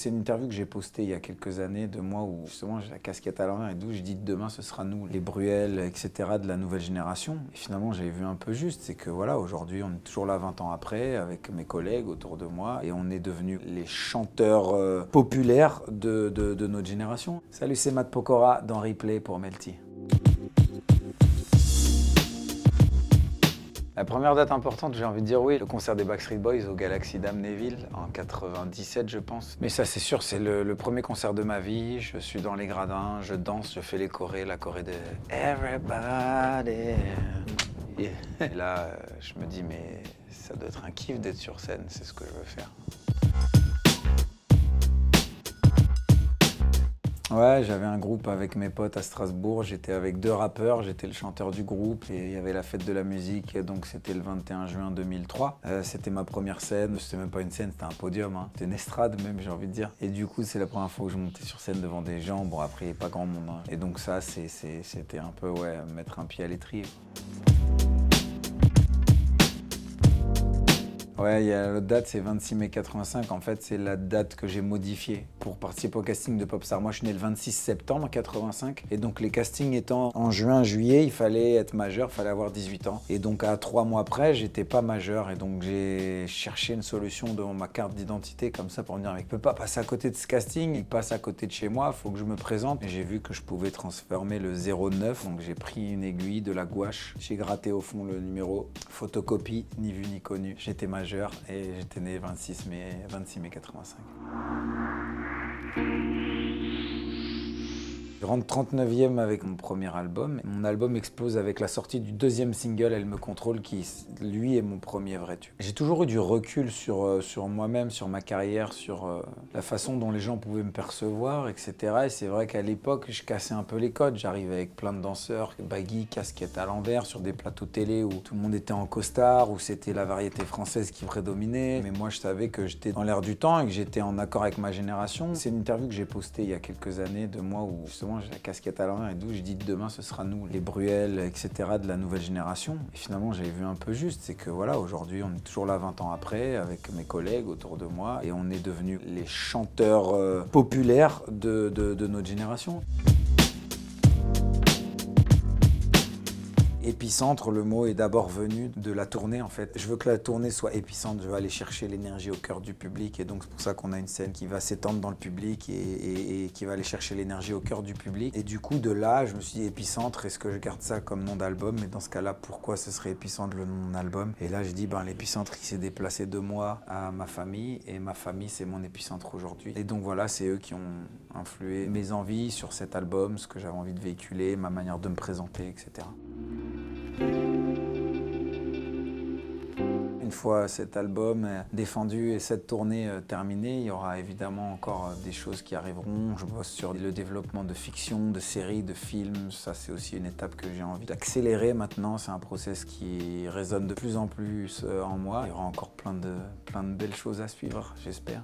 C'est une interview que j'ai postée il y a quelques années de moi où justement j'ai la casquette à l'envers et d'où je dis demain ce sera nous, les Bruel, etc. de la nouvelle génération. Et finalement j'avais vu un peu juste, c'est que voilà, aujourd'hui on est toujours là 20 ans après avec mes collègues autour de moi et on est devenus les chanteurs populaires de notre génération. Salut, c'est Matt Pokora dans Replay pour Melty. La première date importante, j'ai envie de dire oui, le concert des Backstreet Boys au Galaxy d'Amnéville en 97 je pense. Mais ça c'est sûr, c'est le premier concert de ma vie, je suis dans les gradins, je danse, je fais les chorés, la choré de Everybody. Et là, je me dis mais ça doit être un kiff d'être sur scène, c'est ce que je veux faire. Ouais, j'avais un groupe avec mes potes à Strasbourg, j'étais avec 2 rappeurs, j'étais le chanteur du groupe et il y avait la fête de la musique, donc c'était le 21 juin 2003. C'était ma première scène, c'était même pas une scène, c'était un podium, hein. C'était une estrade même, j'ai envie de dire. Et du coup, c'est la première fois que je montais sur scène devant des gens, bon après, il n'y avait pas grand monde, hein. Et donc ça, c'était un peu, ouais, mettre un pied à l'étrier. Ouais, il y a l'autre date, c'est 26 mai 85. En fait, c'est la date que j'ai modifiée pour participer au casting de Popstar. Moi, je suis né le 26 septembre 85. Et donc, les castings étant en juin, juillet, il fallait être majeur, il fallait avoir 18 ans. Et donc, à 3 mois après, j'étais pas majeur. Et donc, j'ai cherché une solution devant ma carte d'identité comme ça pour me dire, mais je peux pas passer à côté de ce casting. Il passe à côté de chez moi, il faut que je me présente. Et j'ai vu que je pouvais transformer le 09. Donc, j'ai pris une aiguille, de la gouache. J'ai gratté au fond le numéro. Photocopie, ni vu ni connu. J'étais majeur. Et j'étais né 26 mai 85. Je rentre 39e avec mon premier album. Mon album explose avec la sortie du 2e single, Elle me contrôle, qui lui est mon premier vrai tube. J'ai toujours eu du recul sur moi-même, sur ma carrière, sur la façon dont les gens pouvaient me percevoir, etc. Et c'est vrai qu'à l'époque, je cassais un peu les codes. J'arrivais avec plein de danseurs, baggy, casquette à l'envers, sur des plateaux télé où tout le monde était en costard, où c'était la variété française qui prédominait. Mais moi, je savais que j'étais dans l'air du temps et que j'étais en accord avec ma génération. C'est une interview que j'ai postée il y a quelques années de moi où justement j'ai la casquette à l'envers et d'où je dis demain ce sera nous, les Bruel, etc. de la nouvelle génération. Et finalement j'avais vu un peu juste, c'est que voilà, aujourd'hui on est toujours là 20 ans après avec mes collègues autour de moi et on est devenus les chanteurs populaires de notre génération. Épicentre, le mot est d'abord venu de la tournée en fait. Je veux que la tournée soit épicentre, je veux aller chercher l'énergie au cœur du public et donc c'est pour ça qu'on a une scène qui va s'étendre dans le public et qui va aller chercher l'énergie au cœur du public. Et du coup de là, je me suis dit épicentre, est-ce que je garde ça comme nom d'album? Mais dans ce cas-là, pourquoi ce serait épicentre le nom de mon album? Et là je dis l'épicentre il s'est déplacé de moi à ma famille et ma famille c'est mon épicentre aujourd'hui. Et donc voilà, c'est eux qui ont influé mes envies sur cet album, ce que j'avais envie de véhiculer, ma manière de me présenter, etc. Une fois cet album défendu et cette tournée terminée, il y aura évidemment encore des choses qui arriveront. Je bosse sur le développement de fiction, de séries, de films. Ça, c'est aussi une étape que j'ai envie d'accélérer maintenant. C'est un process qui résonne de plus en plus en moi. Il y aura encore plein de belles choses à suivre, j'espère.